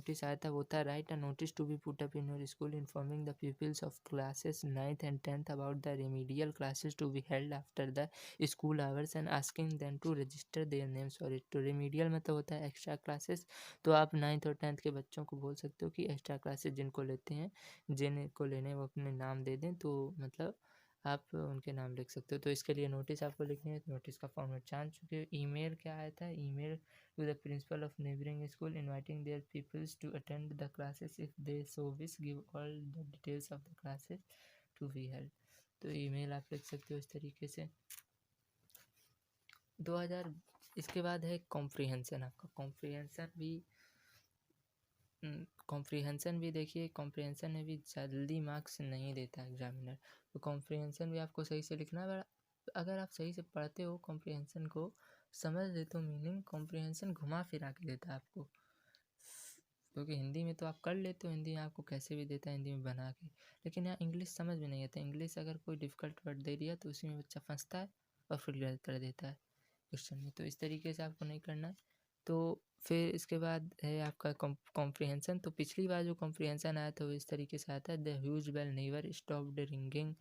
Notice आया था वो था write a notice to be put up in your school informing the peoples of classes 9th and 10th about the remedial classes to be held after the school hours and asking them to register their names for it. तो remedial मतलब होता है extra classes, तो आप 9th और 10th के बच्चों को बोल सकते हो कि एक्स्ट्रा क्लासेस जिनको लेते हैं, जिनको लेने वो अपने नाम दे दें, तो मतलब आप उनके नाम लिख सकते हो। तो इसके लिए नोटिस आपको लिखनी है, नोटिस का फॉर्मेट जान चुके हो। ईमेल क्या आया था, email to the principal of neighbouring school inviting their peoples to attend the classes if they so wish give all the details of the classes to be held. तो email आप लिख सकते हो इस तरीके से। 2000 इसके बाद है कॉम्प्रिहेंसन। आपका कॉम्प्रिहेंसन भी देखिए, कॉम्प्रिहेंसन में भी जल्दी मार्क्स नहीं देता एग्जामिनर, तो कॉम्प्रिहेंसन भी आपको सही से लिखना है। अगर आप सही से पढ़ते हो कॉम्प्रिहेंसन को, समझ लेते हो मीनिंग, कॉम्प्रिहेंसन घुमा फिरा के देता है आपको, क्योंकि हिंदी में तो आप कर लेते हो, हिंदी में आपको कैसे भी देता है हिंदी में बना के, लेकिन यहाँ इंग्लिश समझ में नहीं आता। इंग्लिश अगर कोई डिफ़िकल्ट वर्ड दे दिया तो उसी में बच्चा फंसता है और फिर गलत कर देता है क्वेश्चन में, तो इस तरीके से आपको नहीं करना है। तो फिर इसके बाद है आपका कॉम्प्रिहेंसन। तो पिछली बार जो कॉम्प्रिहेंसन आया था वो इस तरीके से आता है, the huge bell never stopped ringing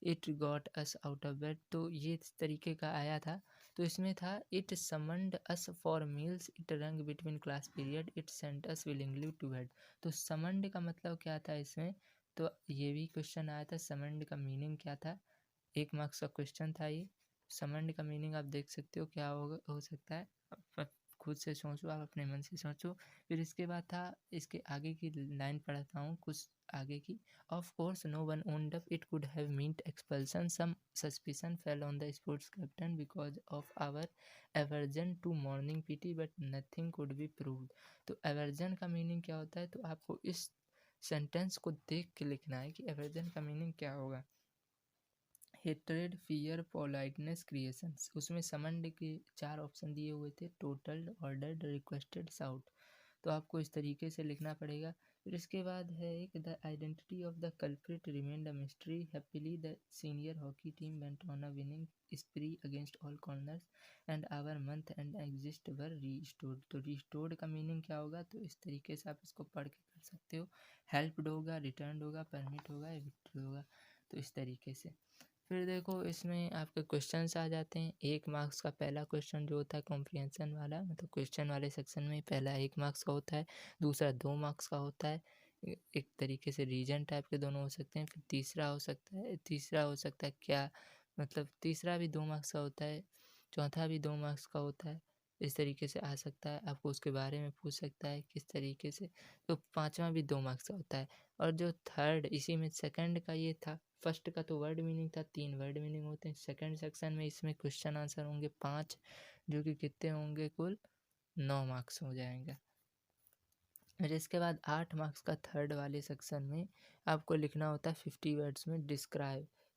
it got us out of bed. तो ये इस तरीके का आया था। तो इसमें था it summoned us for meals, it rang between class period, it sent us willingly to bed. तो समन्ड का मतलब क्या था इसमें, तो ये भी क्वेश्चन आया था, समन्ड का मीनिंग क्या था, 1 मार्क्स का क्वेश्चन था ये। समन्ड का मीनिंग आप देख सकते हो क्या हो सकता है, आप खुद से सोचो, आप अपने मन से सोचो। फिर इसके बाद था, इसके आगे की लाइन पढ़ता हूँ कुछ आगे की। Of course no one owned up it could have meant expulsion, some suspicion fell on the sports captain because of our aversion to morning PT but nothing could be proved. तो aversion का meaning क्या होता है, तो आपको इस sentence को देख के लिखना है कि एवर्जन का मीनिंग क्या होगा। Hatred, fear, politeness, creations. उसमें समन्ड के 4 ऑप्शन दिए हुए थे, टोटल, ऑर्डर्ड, रिक्वेस्टेड, साउट। तो आपको इस तरीके से लिखना पड़ेगा। फिर इसके बाद है एक, the identity of the culprit remained a mystery, happily the senior hockey team went on a winning spree against all corners and our month end exist were restored. तो रीस्टोर्ड का मीनिंग क्या होगा, तो इस तरीके से आप इसको पढ़ के कर सकते हो। हेल्प्ड होगा, रिटर्न होगा, परमिट होगा, विक्ट्री होगा। तो इस तरीके से फिर देखो इसमें आपके क्वेश्चंस आ जाते हैं। 1 मार्क्स का पहला क्वेश्चन जो होता है कॉम्प्रिहेंशन वाला, मतलब क्वेश्चन वाले सेक्शन में पहला 1 मार्क्स का होता है, दूसरा 2 मार्क्स का होता है। एक तरीके से रीजन टाइप के दोनों हो सकते हैं। फिर तीसरा हो सकता है क्या, मतलब तीसरा भी 2 मार्क्स का होता है, चौथा भी 2 मार्क्स का होता है। इस तरीके से आ सकता है, आपको उसके बारे में पूछ सकता है किस तरीके से। तो पाँचवा भी 2 मार्क्स का होता है। और जो थर्ड, इसी में सेकंड का ये था, फर्स्ट का तो वर्ड मीनिंग था, 3 वर्ड मीनिंग होते हैं। सेकंड सेक्शन में इसमें क्वेश्चन आंसर होंगे 5, जो कि कितने होंगे, कुल 9 मार्क्स हो जाएंगे। फिर इसके बाद 8 मार्क्स का थर्ड वाले सेक्शन में आपको लिखना होता है 50 वर्ड्स में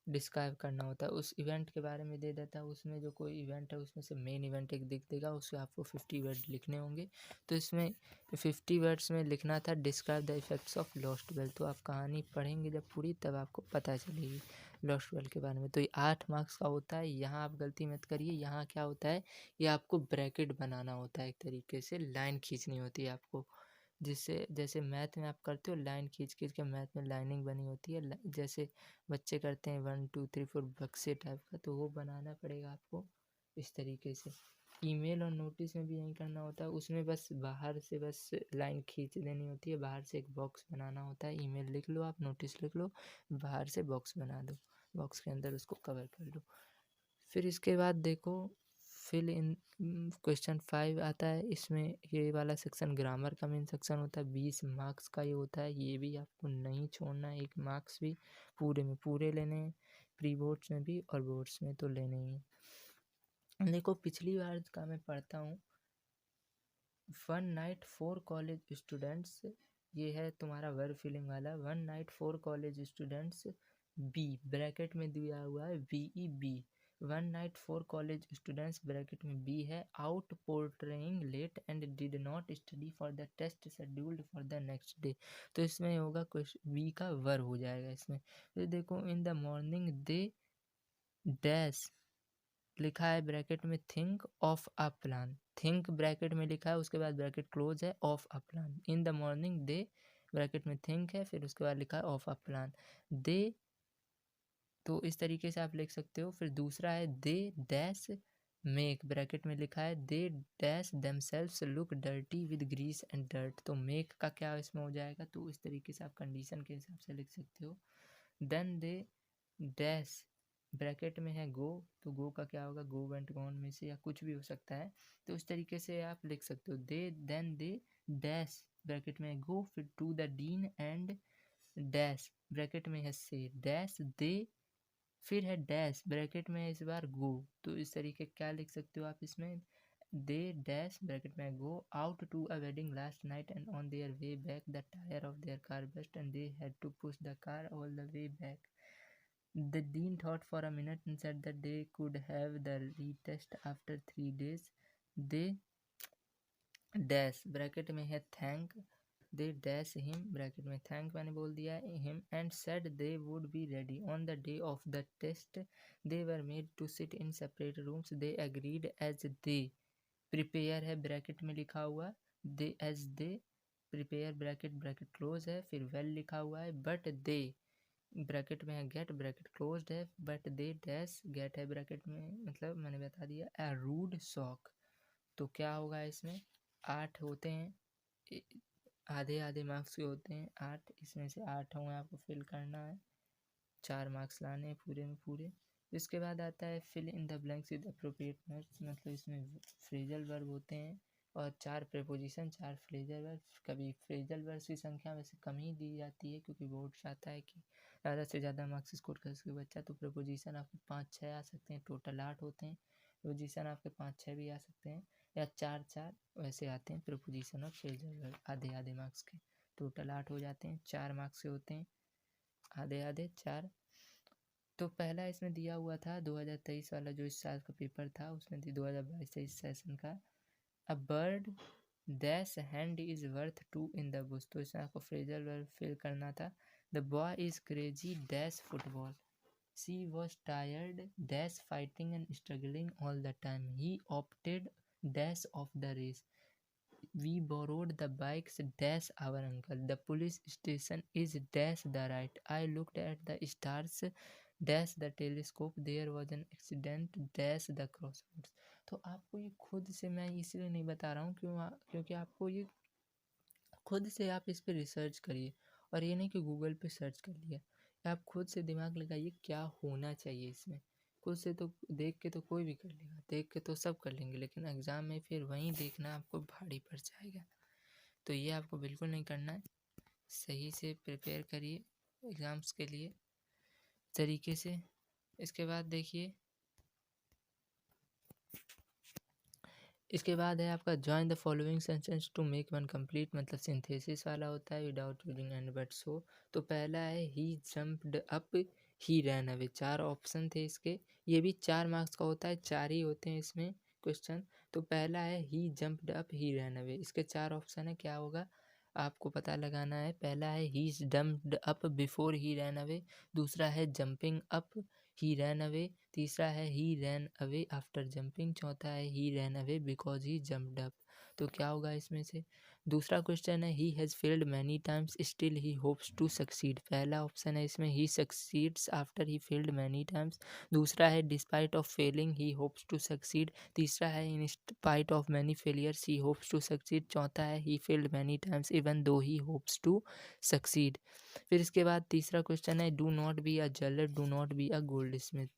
डिस्क्राइब करना होता है। उस इवेंट के बारे में दे देता है, उसमें जो कोई इवेंट है उसमें से मेन इवेंट एक दिख देगा, उससे आपको 50 वर्ड लिखने होंगे। तो इसमें 50 वर्ड्स में लिखना था describe the effects of lost well. तो आप कहानी पढ़ेंगे जब पूरी, तब आपको पता चलेगी लॉस्ट वेल के बारे में। तो ये 8 मार्क्स का होता है। यहाँ आप गलती मत करिए, यहाँ क्या होता है, ये आपको ब्रैकेट बनाना होता है, एक तरीके से लाइन खींचनी होती है आपको, जिससे जैसे मैथ में आप करते हो लाइन खींच खींच के, मैथ में लाइनिंग बनी होती है, जैसे बच्चे करते हैं 1 2 3 4 बक्से टाइप का, तो वो बनाना पड़ेगा आपको इस तरीके से। ईमेल और नोटिस में भी यही करना होता है, उसमें बस बाहर से बस लाइन खींच देनी होती है, बाहर से एक बॉक्स बनाना होता है। ईमेल लिख लो आप, नोटिस लिख लो, बाहर से बॉक्स बना दो, बॉक्स के अंदर उसको कवर कर लो। फिर इसके बाद देखो फिल इन क्वेश्चन 5 आता है। इसमें ये वाला सेक्शन ग्रामर का मेन सेक्शन होता है, 20 मार्क्स का ये होता है। ये भी आपको नहीं छोड़ना है, 1 मार्क्स भी पूरे में पूरे लेने हैं, प्री बोर्ड्स में भी और बोर्ड्स में तो लेने ही हैं। देखो पिछली बार का मैं पढ़ता हूँ, 1 नाइट 4 कॉलेज स्टूडेंट्स, ये है तुम्हारा वर्ब फिलिंग वाला। 1 night 4 college students be, bracket में दिया हुआ है BEB। 1 night 4 college students bracket में बी है, out partying late and did not study for the test scheduled for the next day. तो इसमें होगा बी का वर्ब हो जाएगा इसमें। फिर देखो in the morning they dash लिखा है ब्रैकेट में think of a plan. Think bracket में लिखा है, उसके बाद ब्रैकेट क्लोज है, of a plan. In the morning they bracket में थिंक है, फिर उसके बाद लिखा है ऑफ अ प्लान दे। तो इस तरीके से आप लिख सकते हो। फिर दूसरा है दे डैश मेक, ब्रैकेट में लिखा है they dash themselves look dirty with grease and dirt. तो मेक का क्या इसमें हो जाएगा, तो इस तरीके से आप कंडीशन के हिसाब से लिख सकते हो। देन दे डैश ब्रैकेट में है गो, तो गो का क्या होगा, गो वेंट गॉन में से या कुछ भी हो सकता है। तो इस तरीके से आप लिख सकते हो। देन दे डैश ब्रैकेट में गो, फिर to the dean and dash bracket में है से डैश दे, फिर है डैश ब्रैकेट में इस बार गो। तो इस तरीके क्या लिख सकते हो आप इसमें, दे डैश ब्रैकेट में go out to a wedding last night and on their way back the tyre of their car burst and they had to push the car all the way back. The dean thought for a minute and said that they could have the retest after 3 days. They dash bracket में है thank, they dash him bracket में thank मैंने बोल दिया है him and said they would be ready on the day of the test. They were made to sit in separate rooms. They agreed as they prepare है bracket में लिखा हुआ, they as they prepare bracket close है, फिर well लिखा हुआ है, but they bracket में है गेट ब्रैकेट क्लोज्ड है, बट दे डैश गेट है ब्रैकेट में, मतलब मैंने बता दिया ए रूड शॉक। तो क्या होगा इसमें, 8 होते हैं, आधे आधे मार्क्स के होते हैं 8, इसमें से 8 होंगे, आपको फिल करना है, 4 मार्क्स लाने हैं पूरे में पूरे। इसके बाद आता है fill in the blanks with appropriate verbs, मतलब इसमें फ्रेजल वर्ब होते हैं और 4 प्रीपोजिशन 4 फ्रेजल वर्ब। कभी फ्रेजल वर्ब्स की संख्या वैसे कम ही दी जाती है क्योंकि बोर्ड चाहता है कि ज़्यादा से ज़्यादा मार्क्स स्कोर कर सके बच्चा। तो प्रीपोजिशन आपके 5-6 आ सकते हैं, टोटल 8 होते हैं। प्रीपोजिशन आपके 5-6 भी आ सकते हैं या 4-4 वैसे आते हैं प्रीपोजिशन और फ्रेजल वर्ब आधे आधे मार्क्स के। टोटल 8 हो जाते हैं, 4 मार्क्स के होते हैं, आधे आधे 4। तो पहला इसमें दिया हुआ था 2023 वाला जो इस साल का पेपर था, उसमें 2022-23 सेशन का a bird dash hand is worth 2 in the bush. तो इसमें आपको फ्रेजल वर्ब फिल करना था। The boy is crazy dash football, she was tired dash fighting and struggling all the time, he opted dash of the race, we borrowed the bikes dash our uncle, the police station is dash the right, I looked at the stars dash the telescope, there was an accident dash the crossroads। तो आपको ये खुद से मैं इसलिए नहीं बता रहा हूँ क्योंकि आपको ये खुद से आप इस पर रिसर्च करिए, और ये नहीं कि गूगल पे सर्च कर लिया, आप खुद से दिमाग लगाइए क्या होना चाहिए इसमें। खुद से तो देख के तो कोई भी कर लेगा, देख के तो सब कर लेंगे, लेकिन एग्ज़ाम में फिर वहीं देखना आपको भारी पड़ जाएगा। तो ये आपको बिल्कुल नहीं करना है, सही से प्रिपेयर करिए एग्ज़ाम्स के लिए तरीके से। इसके बाद देखिए, इसके बाद है आपका join the following sentence to make one complete, मतलब सिंथेसिस वाला होता है without using and but so. तो पहला है he jumped up he ran away, 4 option थे इसके, ये भी 4 मार्क्स का होता है, 4 ही होते हैं इसमें क्वेश्चन। तो पहला है he jumped up he ran away, इसके 4 ऑप्शन है, क्या होगा आपको पता लगाना है। पहला है he jumped up before he ran away, दूसरा है jumping up he ran away, तीसरा है he ran away after jumping, चौथा है he ran away because he jumped up. तो क्या होगा इसमें से, दूसरा क्वेश्चन है he has failed many times still he hopes to succeed, पहला ऑप्शन है इसमें he succeeds after he failed many times, दूसरा है despite of failing he hopes to succeed, तीसरा है in spite of many failures he hopes to succeed, चौथा है he failed many times even though he hopes to succeed. फिर इसके बाद तीसरा क्वेश्चन है do not be a jeweller do not be a goldsmith,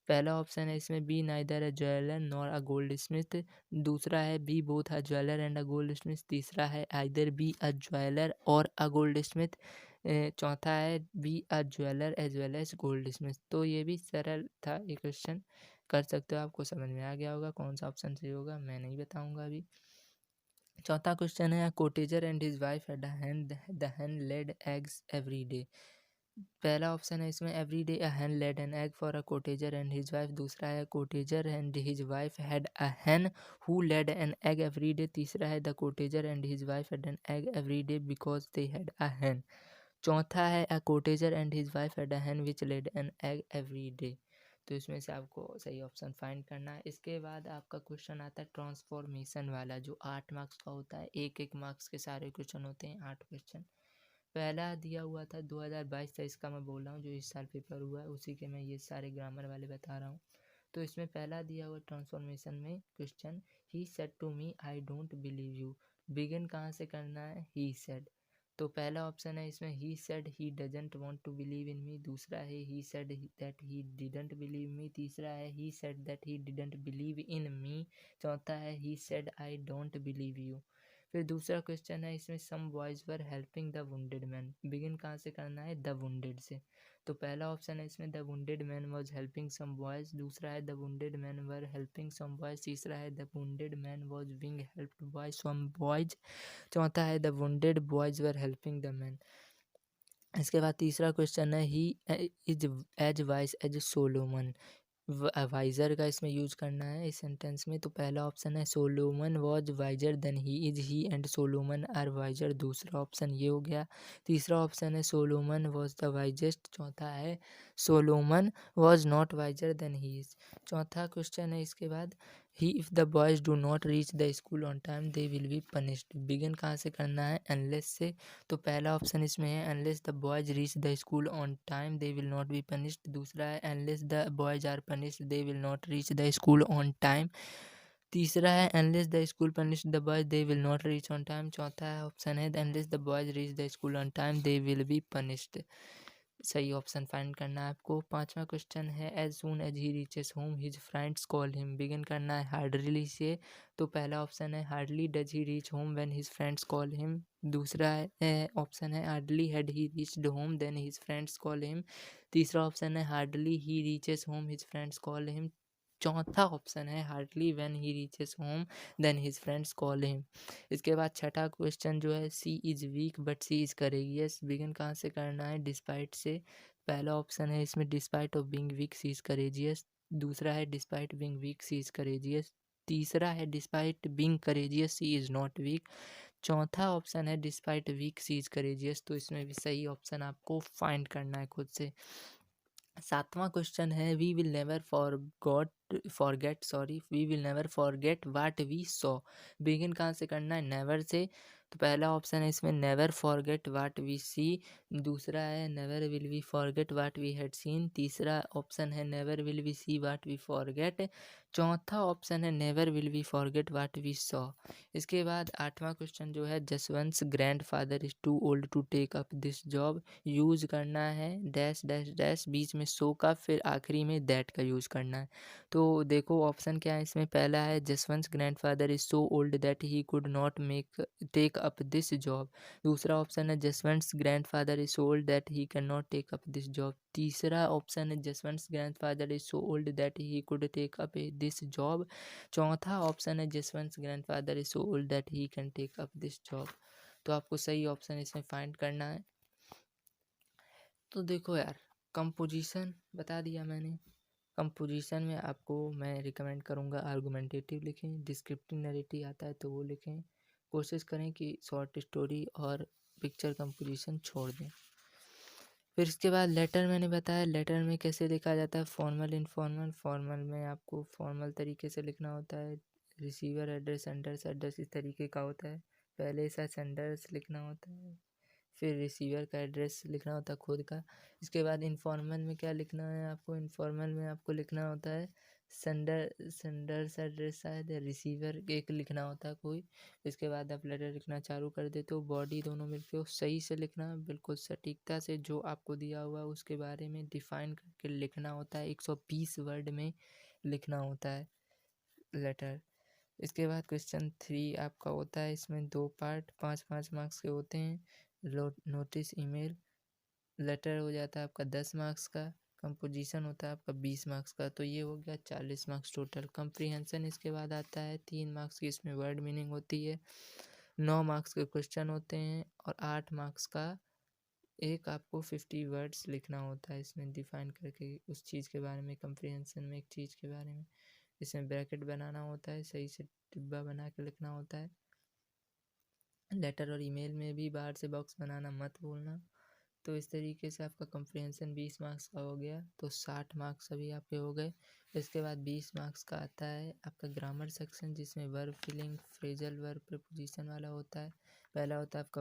पहला option है इसमें be neither a jeweller nor a goldsmith, दूसरा है be both a jeweller and a goldsmith, तीसरा है आइदर बी अ ज्वेलर और अ goldsmith, चौथा है be a jeweller as well as goldsmith. तो ये भी सरल था ये क्वेश्चन, कर सकते हो, आपको समझ में आ गया होगा कौन सा ऑप्शन सही होगा, मैं नहीं बताऊंगा अभी। चौथा क्वेश्चन है cottager and his wife had the hen laid eggs every day, पहला ऑप्शन है इसमें every day a hen laid an egg for a cottager and his wife, दूसरा है cottager and his wife had a hen who laid an egg every day, तीसरा है the cottager and his wife had an egg every day because they had a hen, चौथा है a cottager and his wife had a hen which laid an egg every day। तो इसमें से आपको सही option find करना है। इसके बाद आपका क्वेश्चन आता है ट्रांसफॉर्मेशन वाला, जो 8 मार्क्स का होता है। एक मार्क्स के सारे क्वेश्चन होते हैं, 8 क्वेश्चन। पहला दिया हुआ था 2022 था, इसका मैं बोल रहा हूँ जो इस साल पेपर हुआ है उसी के मैं ये सारे ग्रामर वाले बता रहा हूँ। तो इसमें पहला दिया हुआ ट्रांसफॉर्मेशन में question, he said to me I don't believe you. Begin कहाँ से करना है, ही सेड। तो पहला ऑप्शन है इसमें he said he doesn't want to believe in me. दूसरा है he said that he didn't believe me. तीसरा है he said that he didn't believe in me. चौथा है he said I don't believe you. फिर दूसरा क्वेश्चन है इसमें, some boys were helping the wounded man. Begin कहाँ से करना है, द वुंडेड से। तो पहला ऑप्शन है इसमें, the wounded man was helping some boys. दूसरा है the wounded man were helping some boys. तीसरा है the wounded man was being helped by some boys. चौथा है the wounded boys were helping the man. इसके बाद तीसरा क्वेश्चन है, he is as wise as Solomon. Wiser का इसमें यूज करना है इस सेंटेंस में। तो पहला ऑप्शन है, Solomon was wiser than he is. He and Solomon are wiser. दूसरा ऑप्शन ये हो गया। तीसरा ऑप्शन है, सोलोमन वॉज द वाइजेस्ट। चौथा है, Solomon was not wiser than he is. चौथा क्वेश्चन है इसके बाद, he if the boys do not reach the school on time they will be punished. Begin कहाँ से करना है, अनलेस से। तो पहला ऑप्शन इसमें है, unless the boys reach the school on time they will not be punished. दूसरा है, unless the boys are punished they will not reach the school on time. तीसरा है, unless the school punish the boys they will not reach on time. चौथा है option है, unless the boys reach the school on time they will be punished. सही option find करना है आपको। पांचवा क्वेश्चन है, as soon as he reaches home his friends call him. Begin करना है हार्डली से। तो पहला ऑप्शन है, hardly does he reach home when his friends call him. दूसरा है ऑप्शन है, hardly had he reached home then his friends call him. तीसरा ऑप्शन है, hardly he reaches home his friends call him. चौथा option है, hardly when he reaches home then his friends call him. इसके बाद छठा question जो है, she is weak but she is courageous. Begin कहाँ से करना है, डिस्पाइट से। पहला ऑप्शन है इसमें, despite of being weak she is courageous. दूसरा है, despite being weak she is courageous. तीसरा है, despite being courageous she is not weak. चौथा ऑप्शन है, despite weak she is courageous. तो इसमें भी सही ऑप्शन आपको फाइंड करना है खुद से। सातवां क्वेश्चन है, we will never forget what we saw. Begin कहाँ से करना है, नेवर से। तो पहला ऑप्शन है इसमें, never forget what we see. दूसरा है, never will we forget what we had seen. तीसरा ऑप्शन है, never will we see what we forget. चौथा ऑप्शन है, never will we forget what we saw. इसके बाद आठवां क्वेश्चन जो है, Jaswant grandfather is too old to take up this job. Use करना है डैश डैश डैश, बीच में सो का, फिर आखिरी में दैट का यूज करना है। तो देखो ऑप्शन क्या है इसमें। पहला है, Jaswant grandfather is so old that he could not take up this job. दूसरा ऑप्शन है, Jaswant grandfather is so old that he can not take up this job. तीसरा ऑप्शन है, Jaswant grandfather is so old that he could take up this job. चौथा option है, Jaswant grandfather is so old that he can take up this job. तो आपको सही option इसमें find करना है। तो देखो यार, कंपोजिशन बता दिया मैंने। कंपोजिशन में आपको मैं रिकमेंड करूँगा आर्गुमेंटेटिव लिखें, डिस्क्रिप्टिव नैरेटिव आता है तो वो लिखें। कोशिश करें कि शॉर्ट स्टोरी और पिक्चर कंपोजिशन छोड़ दें। फिर इसके बाद लेटर मैंने बताया, लेटर में कैसे लिखा जाता है, फॉर्मल इनफॉर्मल। फॉर्मल में आपको फॉर्मल तरीके से लिखना होता है, रिसीवर एड्रेस सेंडर्स एड्रेस इस तरीके का होता है। पहले ऐसा सेंडर्स लिखना होता है, फिर रिसीवर का एड्रेस लिखना होता है खुद का। इसके बाद इनफॉर्मल में क्या लिखना है आपको, इनफॉर्मल में आपको लिखना होता है सेंडर्स एड्रेस शायद, या रिसीवर एक लिखना होता है कोई। इसके बाद आप लेटर लिखना चालू कर देते हो, बॉडी दोनों मिलके हो, सही से लिखना, बिल्कुल सटीकता से जो आपको दिया हुआ है उसके बारे में डिफाइन करके लिखना होता है। 120 वर्ड में लिखना होता है लेटर। इसके बाद क्वेश्चन 3 आपका होता है, इसमें 2 पार्ट 5-5 मार्क्स के होते हैं। Notice email. लेटर हो जाता है आपका 10 मार्क्स का, कंपोजिशन होता है आपका 20 मार्क्स का। तो ये हो गया 40 मार्क्स टोटल। कंप्रीहेंशन इसके बाद आता है 3 मार्क्स की, इसमें वर्ड मीनिंग होती है। 9 मार्क्स के क्वेश्चन होते हैं और 8 मार्क्स का एक आपको 50 वर्ड्स लिखना होता है इसमें डिफाइन करके उस चीज़ के बारे में। कंप्रीहेंशन में एक चीज़ के बारे में इसमें ब्रैकेट बनाना होता है, सही से डिब्बा बना के लिखना होता है। लेटर और ईमेल में भी बाहर से बॉक्स बनाना मत भूलना। तो इस तरीके से आपका कॉम्प्रिहेंशन 20 मार्क्स का हो गया, तो 60 मार्क्स अभी आपके हो गए। इसके बाद 20 मार्क्स का आता है आपका ग्रामर सेक्शन, जिसमें verb filling, phrasal verb, preposition वाला होता है। पहला होता है आपका